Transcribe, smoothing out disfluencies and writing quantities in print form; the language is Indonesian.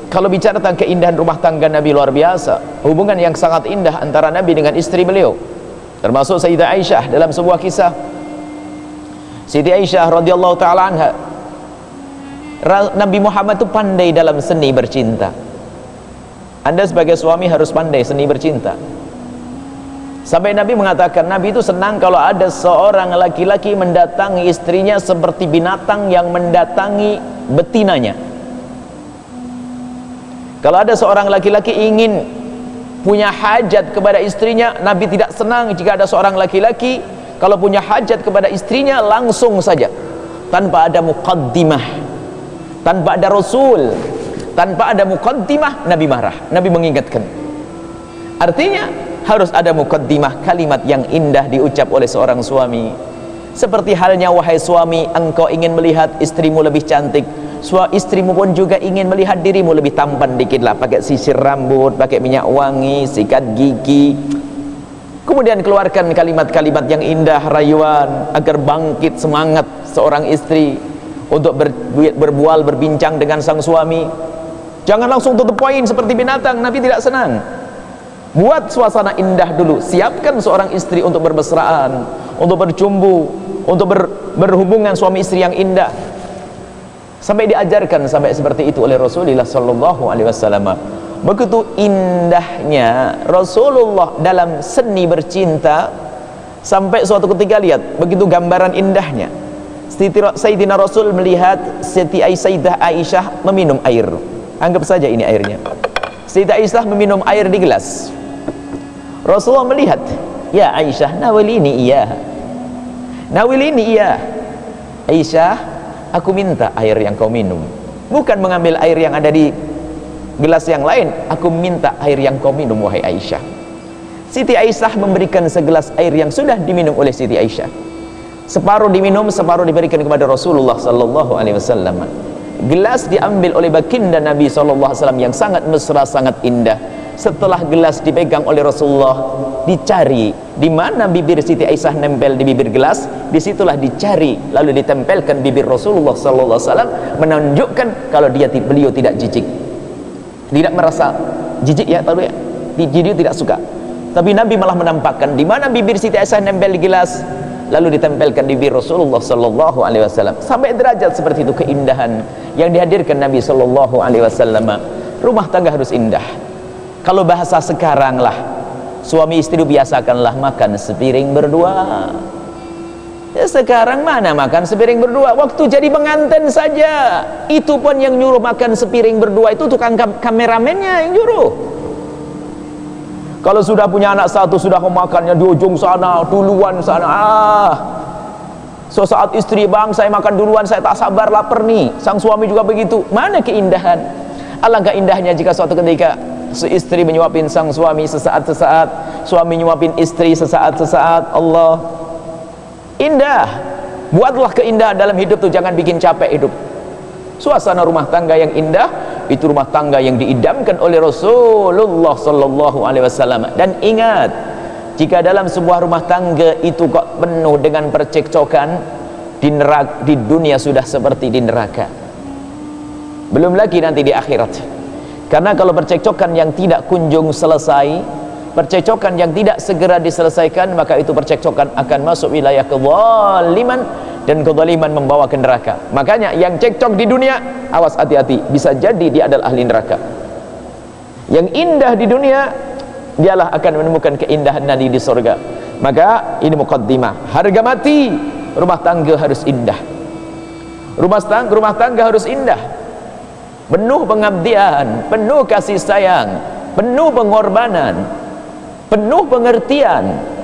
Kalau bicara tentang keindahan rumah tangga Nabi, luar biasa. Hubungan yang sangat indah antara Nabi dengan istri beliau, termasuk Sayyidah Aisyah. Dalam sebuah kisah, Siti Aisyah radhiyallahu taala anha, Nabi Muhammad itu pandai dalam seni bercinta. Anda sebagai suami harus pandai seni bercinta. Sampai Nabi mengatakan, Nabi itu senang kalau ada seorang laki-laki mendatangi istrinya seperti binatang yang mendatangi betinanya. Kalau ada seorang laki-laki ingin punya hajat kepada istrinya, Nabi tidak senang jika ada seorang laki-laki kalau punya hajat kepada istrinya langsung saja, tanpa ada muqaddimah, tanpa ada rasul, tanpa ada muqaddimah. Nabi marah, Nabi mengingatkan. Artinya harus ada muqaddimah, kalimat yang indah diucap oleh seorang suami. Seperti halnya, wahai suami, engkau ingin melihat istrimu lebih cantik, istrimu pun juga ingin melihat dirimu lebih tampan dikit lah, pakai sisir rambut, pakai minyak wangi, sikat gigi. Kemudian keluarkan kalimat-kalimat yang indah, rayuan, agar bangkit semangat seorang istri untuk berbual, berbincang dengan sang suami. Jangan langsung tutup poin seperti binatang. Nabi tidak senang. Buat suasana indah dulu. Siapkan seorang istri untuk bermesraan, untuk bercumbu, untuk berhubungan suami istri yang indah. Sampai diajarkan sampai seperti itu oleh Rasulullah sallallahu alaihi wasallam. Begitu indahnya Rasulullah dalam seni bercinta, sampai suatu ketika lihat begitu gambaran indahnya. Sayyidina Rasul melihat Sayyidah Aisyah meminum air. Anggap saja ini airnya. Sayyidah Aisyah meminum air di gelas. Rasulullah melihat, ya Aisyah, nawilini iya, nawilini iya. Aisyah, aku minta air yang kau minum, bukan mengambil air yang ada di gelas yang lain. Aku minta air yang kau minum, wahai Aisyah. Siti Aisyah memberikan segelas air yang sudah diminum oleh Siti Aisyah. Separuh diminum, separuh diberikan kepada Rasulullah sallallahu alaihi wasallam. Gelas diambil oleh baginda Nabi sallallahu alaihi wasallam yang sangat mesra, sangat indah. Setelah gelas dipegang oleh Rasulullah, dicari di mana bibir Siti Aisyah nempel di bibir gelas, disitulah dicari, lalu ditempelkan bibir Rasulullah sallallahu alaihi wasallam, menunjukkan kalau beliau tidak jijik, tidak merasa jijik ya, tahu ya, dia tidak suka. Tapi Nabi malah menampakkan di mana bibir Siti Aisyah nempel di gelas, lalu ditempelkan di bibir Rasulullah sallallahu alaihi wasallam. Sampai derajat seperti itu keindahan yang dihadirkan Nabi sallallahu alaihi wasallam. Rumah tangga harus indah. Kalau bahasa sekarang lah, suami istri biasakanlah makan sepiring berdua. Ya sekarang mana makan sepiring berdua? Waktu jadi pengantin saja, itu pun yang nyuruh makan sepiring berdua itu tukang kameramennya yang nyuruh. Kalau sudah punya anak satu, sudah memakannya di ujung sana, duluan sana. So saat istri, bang saya makan duluan, saya tak sabar lapar nih. Sang suami juga begitu. Mana keindahan? Alangkah indahnya jika suatu ketika istri menyuapin sang suami sesaat-sesaat, suami nyuapin istri sesaat-sesaat. Allah, indah. Buatlah keindahan dalam hidup tuh, jangan bikin capek hidup. Suasana rumah tangga yang indah itu rumah tangga yang diidamkan oleh Rasulullah sallallahu alaihi wasallam. Dan ingat, jika dalam sebuah rumah tangga itu kok penuh dengan percekcokan, di dunia sudah seperti di neraka, belum lagi nanti di akhirat. Karena kalau percekcokan yang tidak kunjung selesai, percekcokan yang tidak segera diselesaikan, maka itu percekcokan akan masuk wilayah kezaliman, dan kezaliman membawa ke neraka. Makanya yang cekcok di dunia, awas hati-hati, bisa jadi dia adalah ahli neraka. Yang indah di dunia, dialah akan menemukan keindahan nanti di surga. Maka ini muqaddimah. Harga mati rumah tangga harus indah. Rumah tangga harus indah, penuh pengabdian, penuh kasih sayang, penuh pengorbanan, penuh pengertian.